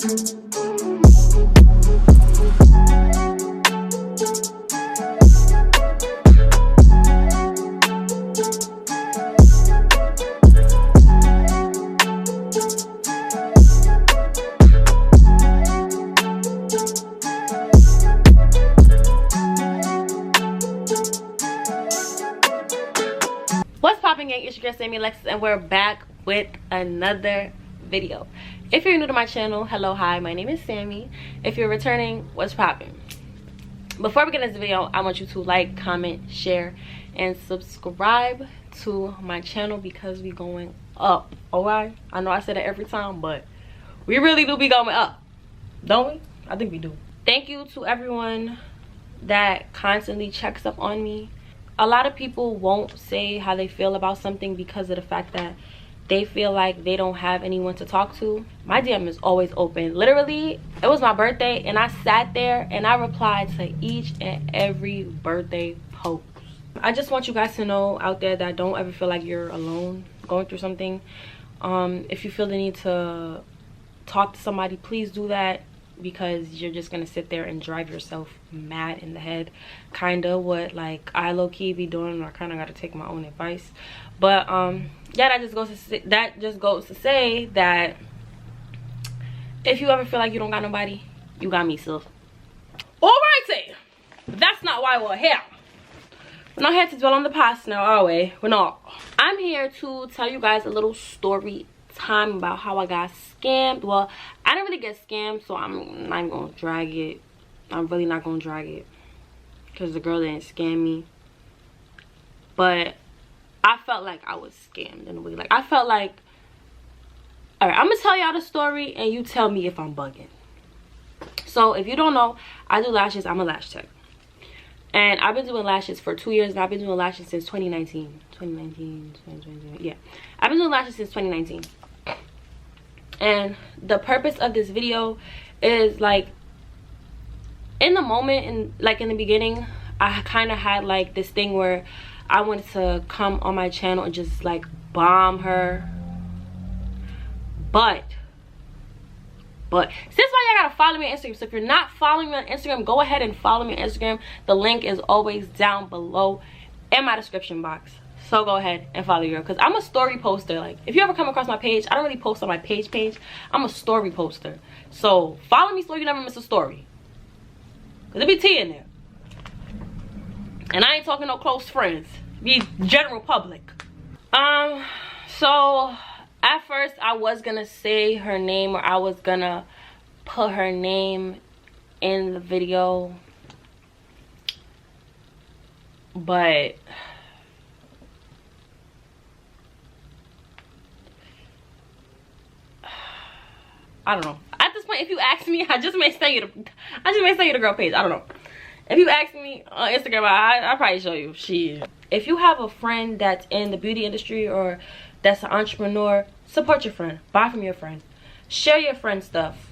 What's popping, gang? It's your girl Sammy Alexis, and we're back with another video. If you're new to my channel, hello, hi, my name is Sammy. If you're returning, what's popping? Before we get into this video, I want you to like, comment, share, and subscribe to my channel because we going up. Alright, I know I say that every time, but we really do be going up, don't we? I think we do. Thank you to everyone that constantly checks up on me. A lot of people won't say how they feel about something because of the fact that they feel like they don't have anyone to talk to. My DM is always open. Literally, it was my birthday and I sat there and I replied to each and every birthday post. I just want you guys to know out there that don't ever feel like you're alone going through something. If you feel the need to talk to somebody, please do that, because you're just gonna sit there and drive yourself mad in the head, kind of what like I low-key be doing. I kind of got to take my own advice, but yeah, that just goes to say that if you ever feel like you don't got nobody, you got me, sis. Alrighty, that's not why we're here. We're not here to dwell on the past now, are we? We're not. I'm here to tell you guys a little story time about how I got scammed. Well, I didn't really get scammed, so I'm not even gonna drag it. I'm really not gonna drag it because the girl didn't scam me, but I felt like I was scammed in a way. Like, I felt like, all right, I'm gonna tell y'all the story and you tell me if I'm bugging. So if you don't know, I do lashes. I'm a lash tech, and I've been doing lashes for 2 years, and I've been doing lashes since 2019. Yeah, I've been doing lashes since 2019. And the purpose of this video is, like, in the moment, and like in the beginning, I kind of had like this thing where I wanted to come on my channel and just like bomb her, but since why y'all gotta follow me on Instagram. So if you're not following me on Instagram, go ahead and follow me on Instagram. The link is always down below in my description box. So go ahead and follow your girl, because I'm a story poster. Like, if you ever come across my page, I don't really post on my page. I'm a story poster. So follow me so you never miss a story, because there be tea in there. And I ain't talking no close friends. Be general public. So at first I was gonna say her name, or I was gonna put her name in the video, but I don't know. At this point, if you ask me, I just may send you the girl page. I don't know. If you ask me on Instagram, I'll probably show you. Shit. If you have a friend that's in the beauty industry or that's an entrepreneur, support your friend. Buy from your friend. Share your friend stuff.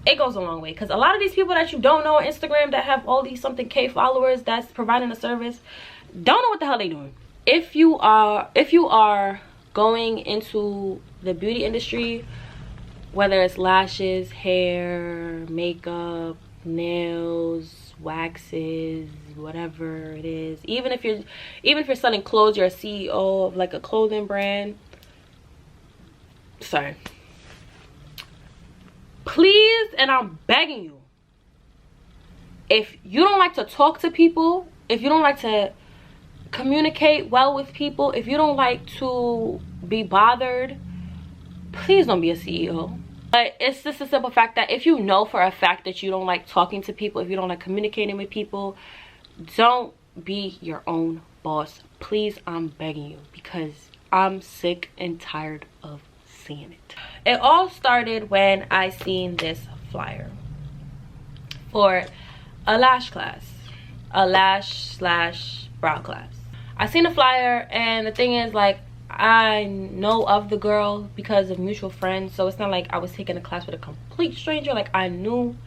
It goes a long way, because a lot of these people that you don't know on Instagram that have all these something K followers that's providing a service don't know what the hell they doing. If you are going into the beauty industry, whether it's lashes, hair, makeup, nails, waxes, whatever it is, even if you're selling clothes, you're a CEO of like a clothing brand, sorry, please, and I'm begging you, if you don't like to talk to people, if you don't like to communicate well with people, if you don't like to be bothered, please don't be a CEO. But it's just a simple fact that if you know for a fact that you don't like talking to people, if you don't like communicating with people, don't be your own boss. Please, I'm begging you, because I'm sick and tired of seeing it. It all started when I seen this flyer for a lash class, a lash/brow class. I seen a flyer, and the thing is, like, I know of the girl because of mutual friends, so it's not like I was taking a class with a complete stranger. Like, I knew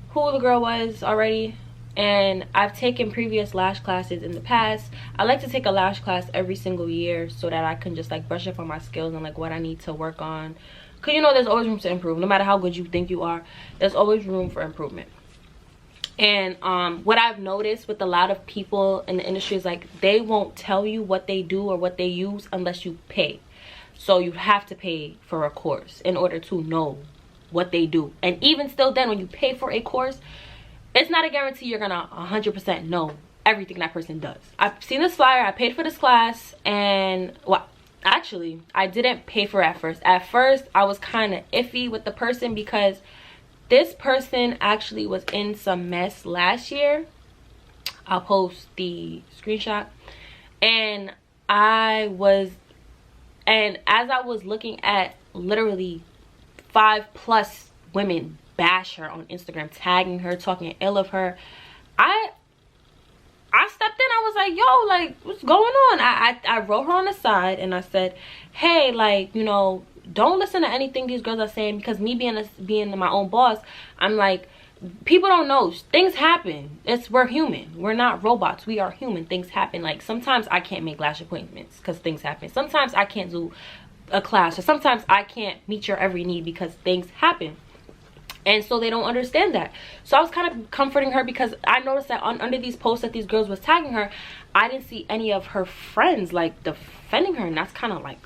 who the girl was already, and I've taken previous lash classes in the past. I like to take a lash class every single year so that I can just like brush up on my skills and like what I need to work on because you know there's always room to improve. No matter how good you think you are, there's always room for improvement. And what I've noticed with a lot of people in the industry is like they won't tell you what they do or what they use unless you pay. So you have to pay for a course in order to know what they do. And even still then, when you pay for a course, it's not a guarantee you're gonna 100% know everything that person does. I've seen this flyer, I paid for this class, and well, actually I didn't pay for it at first. At first I was kind of iffy with the person because this person actually was in some mess last year. I'll post the screenshot. And as I was looking at literally 5+ women bash her on Instagram, tagging her, talking ill of her, I stepped in. I was like, yo, like, what's going on? I wrote her on the side and I said, hey, like, you know, don't listen to anything these girls are saying, because me being my own boss, I'm like, people don't know, things happen. We're human, we're not robots, we are human. Things happen. Like sometimes I can't make lash appointments because things happen. Sometimes I can't do a class, or sometimes I can't meet your every need because things happen. And so they don't understand that. So I was kind of comforting her, because I noticed that under these posts that these girls was tagging her, I didn't see any of her friends like defending her. And that's kind of like,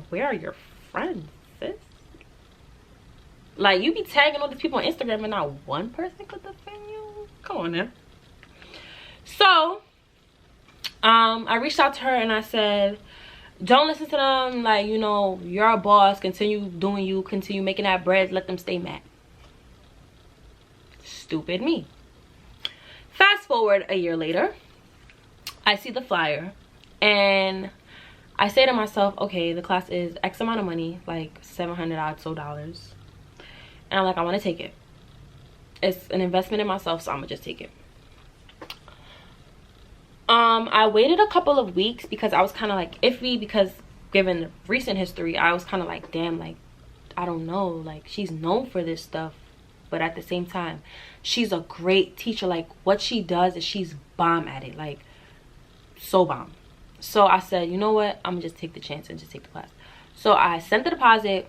where are your friends, sis? Like, you be tagging all these people on Instagram and not one person could defend you? Come on now. So I reached out to her and I said, don't listen to them. Like, you know, you're a boss. Continue doing you. Continue making that bread. Let them stay mad. Stupid me. Fast forward a year later, I see the flyer and I say to myself, okay, the class is X amount of money, like $700 odd so dollars. And I'm like, I want to take it. It's an investment in myself, so I'm gonna just take it. I waited a couple of weeks because I was kind of like iffy, because given the recent history, I was kind of like, damn, like, I don't know, like, she's known for this stuff, but at the same time, she's a great teacher. Like, what she does is she's bomb at it, like, so bomb. So I said, you know what, I'm gonna just take the chance and just take the class. So I sent the deposit.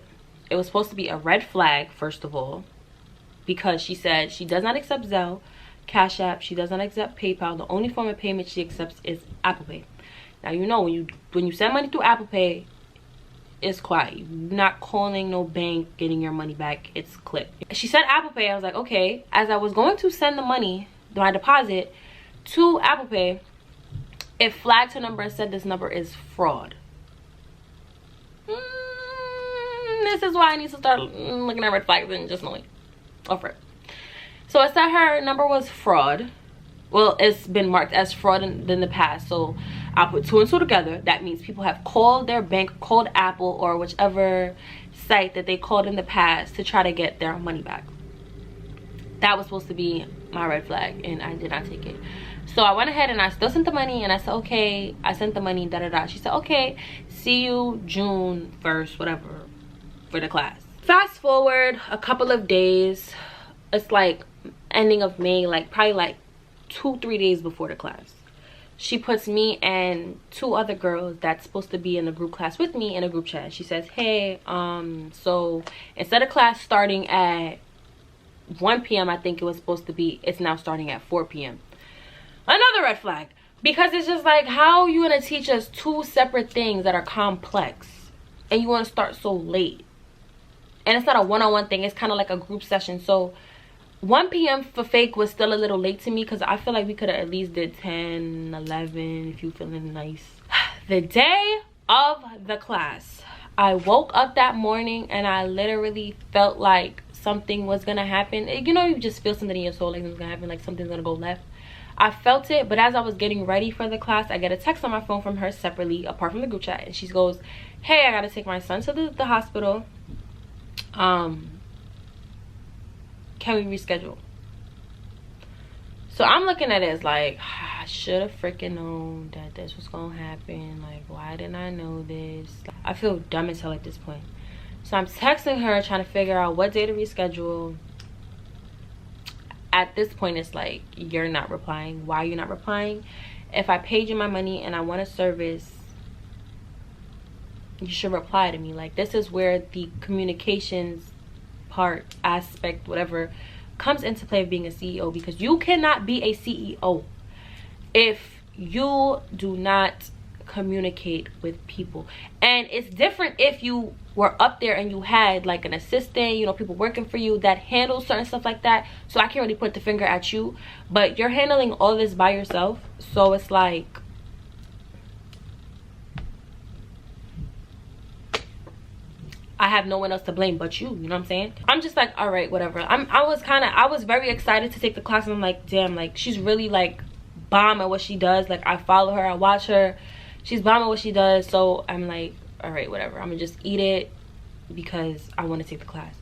It was supposed to be a red flag, first of all, because she said she does not accept Zelle, Cash App, she does not accept PayPal. The only form of payment she accepts is Apple Pay. Now, you know, when you send money through Apple Pay, it's quiet. You're not calling no bank, getting your money back. It's clipped. She said Apple Pay. I was like, okay. As I was going to send the money, my deposit, to Apple Pay, it flagged her number and said this number is fraud. This is why I need to start looking at red flags and just knowing. Over it. So it said her number was fraud. Well, it's been marked as fraud in the past. So I'll put 2 and 2 together. That means people have called their bank, called Apple, or whichever site that they called in the past to try to get their money back. That was supposed to be my red flag, and I did not take it. So I went ahead and I still sent the money, and I said, okay, I sent the money, da-da-da. She said, okay, see you June 1st, whatever, for the class. Fast forward a couple of days. It's like ending of May, like probably like 2-3 days before the class. She puts me and 2 other girls that's supposed to be in a group class with me in a group chat. She says, hey, so instead of class starting at 1 p.m. I think it was supposed to be, it's now starting at 4 p.m. Another red flag, because it's just like, how are you gonna teach us 2 separate things that are complex and you want to start so late? And it's not a one-on-one thing, it's kind of like a group session. So 1 p.m. for fake was still a little late to me, because I feel like we could have at least did 10, 11 if you feeling nice. The day of the class, I woke up that morning and I literally felt like something was gonna happen. You know, you just feel something in your soul, like something's gonna happen, like something's gonna go left. I felt it, but as I was getting ready for the class, I get a text on my phone from her separately, apart from the group chat, and she goes, hey, I gotta take my son to the hospital. Can we reschedule? So I'm looking at it as like, I should have freaking known that this was gonna happen. Like, why didn't I know this? I feel dumb as hell at this point. So I'm texting her, trying to figure out what day to reschedule. At this point, it's like, you're not replying. Why are you not replying? If I paid you my money and I want a service, you should reply to me. Like, this is where the communications part, aspect, whatever, comes into play of being a CEO, because you cannot be a CEO if you do not communicate with people. And it's different if you were up there and you had like an assistant, you know, people working for you that handle certain stuff like that. So I can't really put the finger at you, but you're handling all this by yourself. So it's like, I have no one else to blame but you, you know what I'm saying? I'm just like, all right, whatever. I was very excited to take the class, and I'm like, damn, like, she's really like bomb at what she does. Like, I follow her, I watch her, she's bomb at what she does. So I'm like, all right, whatever, I'm gonna just eat it because I want to take the class.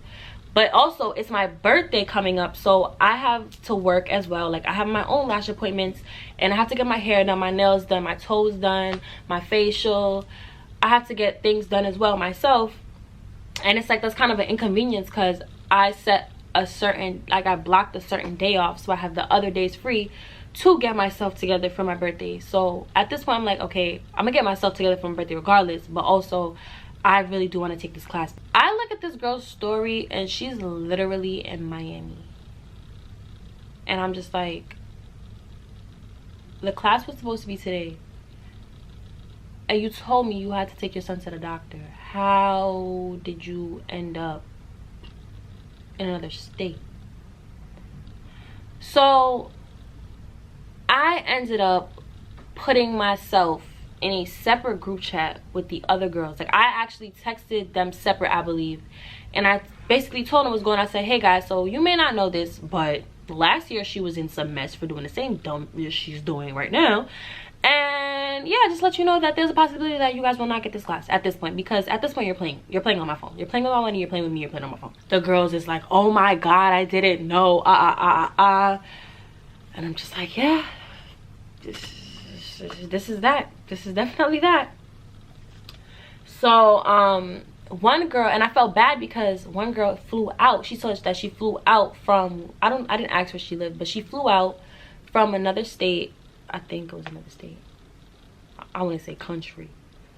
But also, it's my birthday coming up, so I have to work as well. Like, I have my own lash appointments, and I have to get my hair done, my nails done, my toes done, my facial. I have to get things done as well myself. And it's like, that's kind of an inconvenience, because I set a certain, like, I blocked a certain day off, so I have the other days free to get myself together for my birthday. So at this point, I'm like, okay, I'm gonna get myself together for my birthday regardless, but also I really do want to take this class. I look at this girl's story, and she's literally in Miami, and I'm just like, the class was supposed to be today, and you told me you had to take your son to the doctor. How did you end up in another state? So I ended up putting myself in a separate group chat with the other girls. Like, I actually texted them separate, I believe, and I basically told them what's going on. I said, hey guys, so you may not know this, but last year she was in some mess for doing the same dumb shit she's doing right now. And yeah, just let you know that there's a possibility that you guys will not get this class at this point, because at this point you're playing on my phone, you're playing with my money, you're playing with me, you're playing on my phone. The girls is like, oh my god, I didn't know, and I'm just like, yeah, this is that. This is definitely that. So one girl, and I felt bad because one girl flew out. She told us that she flew out from, I didn't ask where she lived, but she flew out from another state. I think it was another state. I want to say country.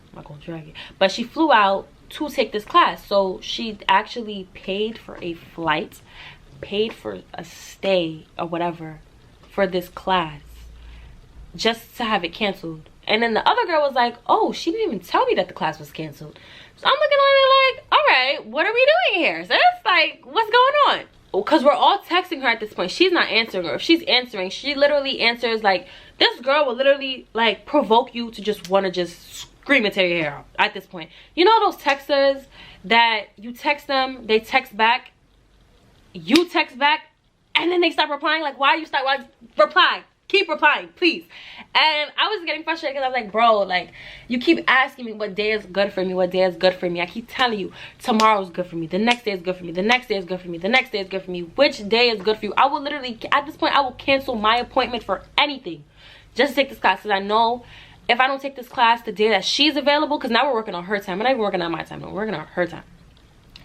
I'm not gonna drag it, but she flew out to take this class. So she actually paid for a flight, paid for a stay or whatever for this class, just to have it canceled. And then the other girl was like, oh, she didn't even tell me that the class was canceled. So I'm looking at it like, all right, what are we doing here? So it's like, what's going on? Because we're all texting her at this point. She's not answering her. If she's answering, she literally answers like, this girl will literally like provoke you to just want to just scream and tear your hair out at this point. You know those texters that you text them, they text back, you text back, and then they stop replying? Like, why you stop? Why reply? Keep replying, please. And I was getting frustrated because I was like, bro, like, you keep asking me what day is good for me, what day is good for me. I keep telling you tomorrow's good for me, the next day is good for me, the next day is good for me, the next day is good for me. Which day is good for you? I will literally, at this point, I will cancel my appointment for anything just to take this class, because I know if I don't take this class the day that she's available, because now we're working on her time. We're not even working on my time, no, we're working on her time.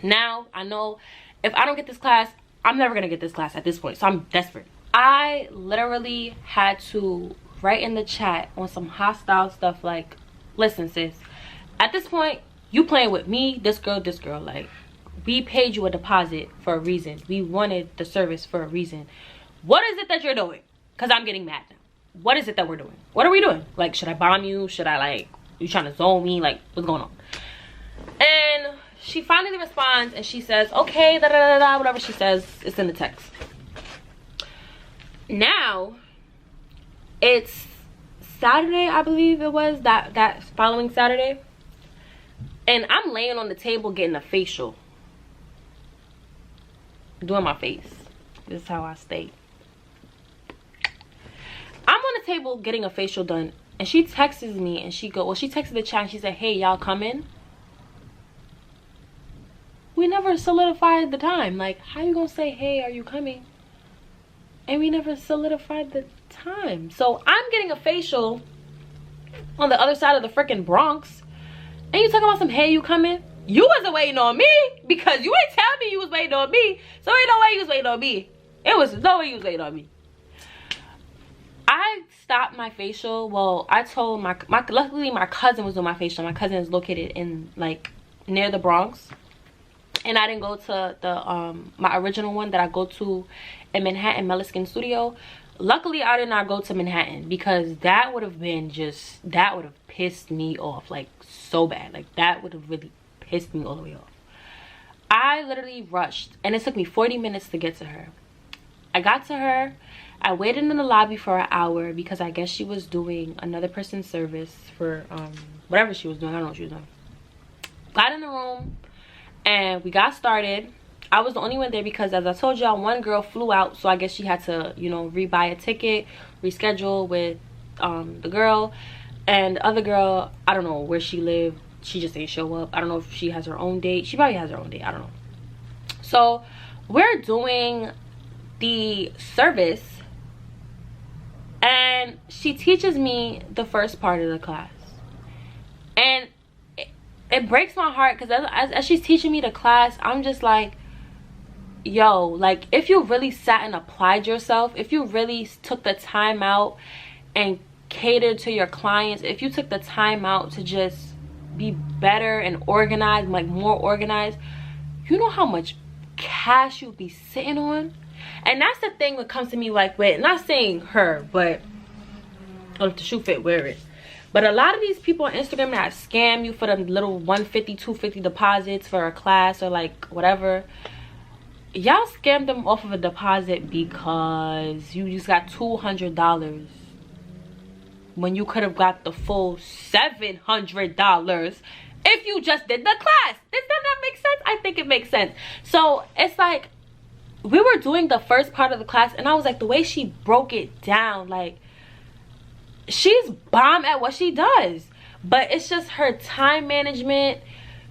Now I know if I don't get this class, I'm never gonna get this class at this point. So I'm desperate. I literally had to write in the chat on some hostile stuff like, listen sis, at this point you playing with me, this girl, like, we paid you a deposit for a reason. We wanted the service for a reason. What is it that you're doing? Because I'm getting mad now. What is it that we're doing? What are we doing? Like, should I bomb you? Should I, like, you trying to zone me? Like, what's going on? And she finally responds and she says, okay, da da da da, whatever she says, it's in the text. Now it's Saturday, I believe it was, that following Saturday, and I'm laying on the table getting a facial, doing my face. This is how I stay. I'm on the table getting a facial done, and she texts me and she texted the chat and she said, hey, y'all coming? We never solidified the time. Like, how you gonna say, hey, are you coming? And we never solidified the time. So I'm getting a facial on the other side of the freaking Bronx, and you talking about some, hey, you coming? You wasn't waiting on me, because you ain't tell me you was waiting on me. So ain't no way you was waiting on me. It was no way you was waiting on me. I stopped my facial. Well, I told my luckily my cousin was doing my facial. My cousin is located in like near the Bronx, and I didn't go to the my original one that I go to in Manhattan, Meliskin Studio. Luckily I did not go to Manhattan, because that would have been just, that would have pissed me off like so bad. Like that would have really pissed me all the way off. I literally rushed, and it took me 40 minutes to get to her. I got to her, I waited in the lobby for an hour because I guess she was doing another person's service for whatever she was doing. I don't know what she was doing. Got in the room and we got started. I was the only one there because, as I told y'all, one girl flew out, so I guess she had to, you know, rebuy a ticket, reschedule with the girl. And the other girl, I don't know where she lived, she just didn't show up. I don't know if she has her own date. She probably has her own date, I don't know. So we're doing the service and she teaches me the first part of the class, and it breaks my heart because as she's teaching me the class, I'm just like, yo, like, if you really sat and applied yourself, if you really took the time out and catered to your clients, if you took the time out to just be better and organized, like more organized, you know how much cash you'd be sitting on. And that's the thing that comes to me, like, with, not saying her, but if the shoe fit, wear it. But a lot of these people on Instagram that scam you for the little $150, $250 deposits for a class or like whatever, y'all scammed them off of a deposit because you just got $200 when you could have got the full $700 if you just did the class. Does that not make sense? I think it makes sense. So it's like, we were doing the first part of the class and I was like, the way she broke it down, like, she's bomb at what she does, but it's just her time management,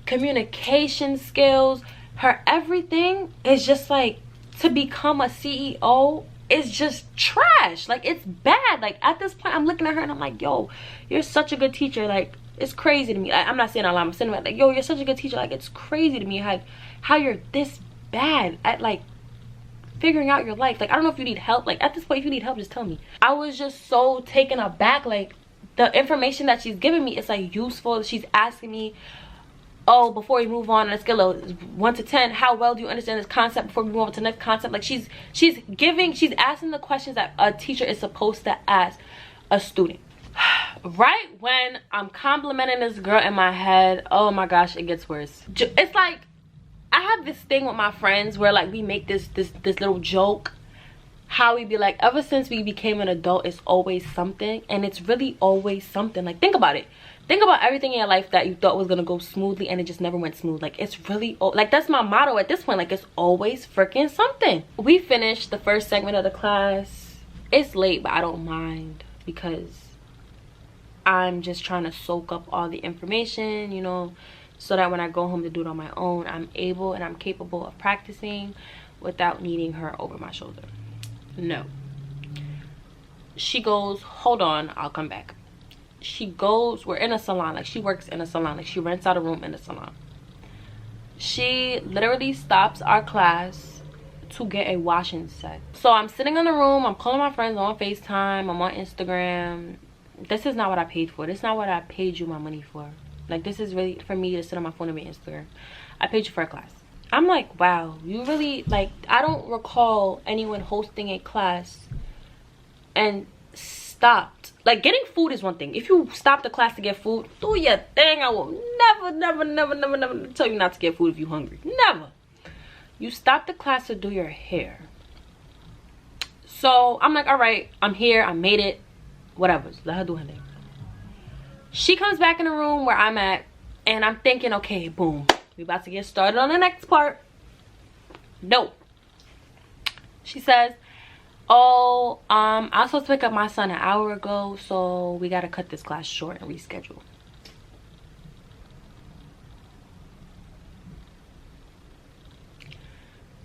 communication skills, her everything is just like, to become a CEO is just trash. Like, it's bad. Like, at this point I'm looking at her and I'm like, yo, you're such a good teacher. Like, it's crazy to me. I'm not saying a lot, I'm saying like, yo, you're such a good teacher. Like, it's crazy to me how you're this bad at like figuring out your life. Like, I don't know if you need help. Like, at this point, if you need help, just tell me. I was just so taken aback. Like, the information that she's giving me is like useful. She's asking me, oh, before we move on a scale of 1 to 10, how well do you understand this concept before we move on to the next concept? Like, she's asking the questions that a teacher is supposed to ask a student. Right when I'm complimenting this girl in my head, oh my gosh, it gets worse. It's like, I have this thing with my friends where like we make this little joke, how we be like, ever since we became an adult, it's always something. And it's really always something. Like, think about it. Think about everything in your life that you thought was gonna go smoothly and it just never went smooth. Like, it's really, like, that's my motto at this point. Like, it's always freaking something. We finished the first segment of the class. It's late, but I don't mind because I'm just trying to soak up all the information, you know, so that when I go home to do it on my own, I'm able and I'm capable of practicing without needing her over my shoulder. No. She goes, hold on, I'll come back. She goes, we're in a salon. Like, she works in a salon. Like, she rents out a room in a salon. She literally stops our class to get a washing set. So I'm sitting in the room, I'm calling my friends on FaceTime, I'm on Instagram. This is not what I paid for. This is not what I paid you my money for. Like, this is really for me to sit on my phone and be Instagram. I paid you for a class. I'm like, wow, you really, like, I don't recall anyone hosting a class and stopped. Like, getting food is one thing. If you stop the class to get food, do your thing. I will never tell you not to get food if you're hungry. Never. You stop the class to do your hair. So I'm like, all right, I'm here, I made it, whatever, let her do her thing. She comes back in the room where I'm at, and I'm thinking, okay, boom, we about to get started on the next part. No. She says, oh, I was supposed to pick up my son an hour ago, so we gotta cut this class short and reschedule.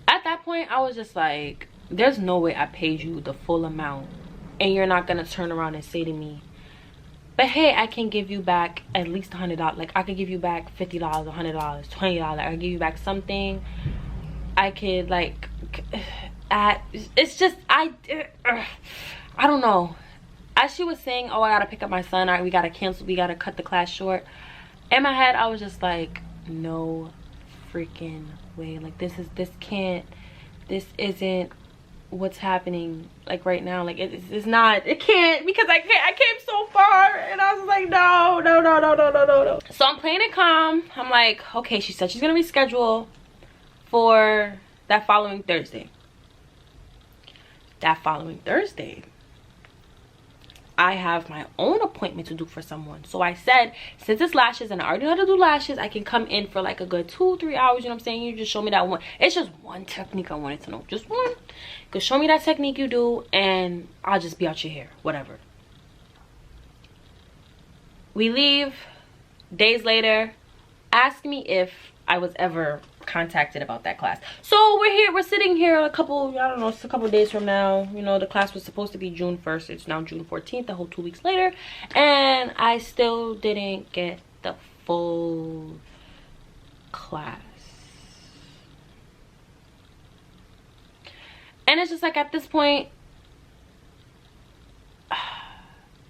At that point, I was just like, there's no way I paid you the full amount and you're not gonna turn around and say to me, but hey, I can give you back at least $100. Like, I could give you back $50, $100, $20. I could give you back something. I could, like, it's just, I don't know. as she was saying, oh, I gotta pick up my son, all right, we gotta cancel, we gotta cut the class short, in my head I was just like, no freaking way. Like, this isn't what's happening like right now. Like, it's not, it can't, because I came so far, and I was like, no. So I'm playing it calm. I'm like, okay, she said she's gonna reschedule for that following Thursday. That following Thursday, I have my own appointment to do for someone. So I said, since it's lashes and I already know how to do lashes, I can come in for like a good 2-3 hours. You know what I'm saying? You just show me that one. It's just one technique I wanted to know. Just one. Because show me that technique you do, and I'll just be out your hair. Whatever. We leave. Days later, ask me if I was ever contacted about that class. So we're sitting here a couple, I don't know, it's a couple days from now. You know, the class was supposed to be June 1st. It's now June 14th, a whole 2 weeks later, and I still didn't get the full class. And it's just like, at this point,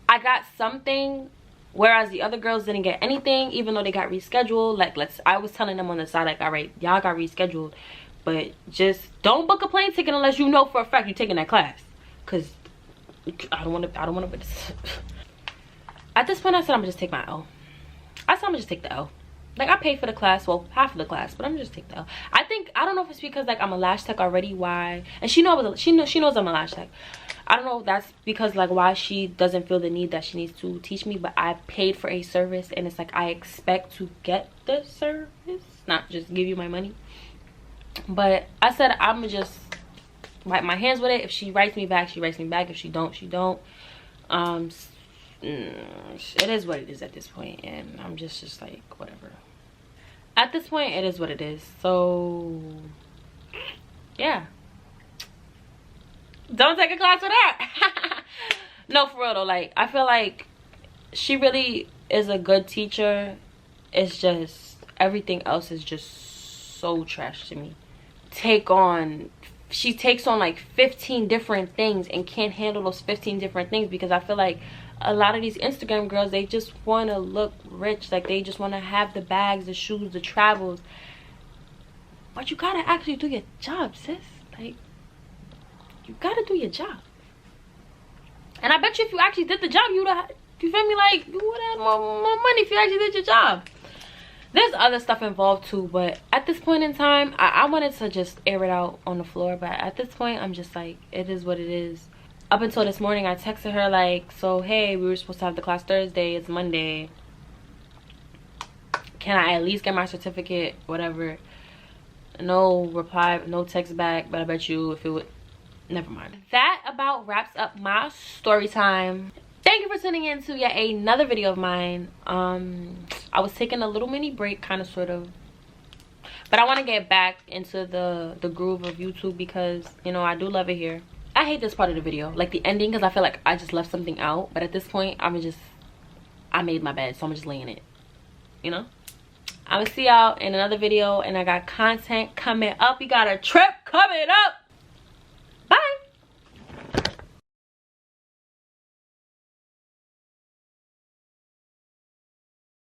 I got something, whereas the other girls didn't get anything, even though they got rescheduled. Like, I was telling them on the side, like, all right, y'all got rescheduled, but just don't book a plane ticket unless you know for a fact you're taking that class, because I don't want to At this point, I said I'm gonna just take my L. I said I'm gonna just take the L. Like, I paid for the class, well, half of the class, but I'm gonna just take the L. I don't know if it's because, like, I'm a lash tech already, why, and she knows I'm a lash tech. I don't know if that's because, like, why she doesn't feel the need that she needs to teach me, but I paid for a service, and it's like, I expect to get the service, not just give you my money. But I said I'm gonna just wipe my hands with it. If she writes me back, she writes me back. If she don't, she don't. It is what it is at this point, and I'm just like, whatever. At this point, it is what it is. So yeah, don't take a class for that. No, for real though, like, I feel like she really is a good teacher. It's just everything else is just so trash to me. She takes on like 15 different things and can't handle those 15 different things, because I feel like a lot of these Instagram girls, they just want to look rich. Like, they just want to have the bags, the shoes, the travels, but you gotta actually do your job, sis. Like, you gotta do your job. And I bet you if you actually did the job, you feel me, like, you would have more money if you actually did your job. There's other stuff involved too, but at this point in time, I wanted to just air it out on the floor. But at this point, I'm just like, it is what it is. Up until this morning, I texted her like, so hey, we were supposed to have the class Thursday, it's Monday, can I at least get my certificate, whatever. No reply, no text back, but I bet you if it would, never mind. That about wraps up my story time. Thank you for tuning in to yet another video of mine. I was taking a little mini break, kind of, sort of, but I want to get back into the groove of YouTube, because, you know, I do love it here. I hate this part of the video, like the ending, because I feel like I just left something out. But at this point, I made my bed, so I'm just laying it, you know. I'm gonna see y'all in another video, and I got content coming up. We got a trip coming up.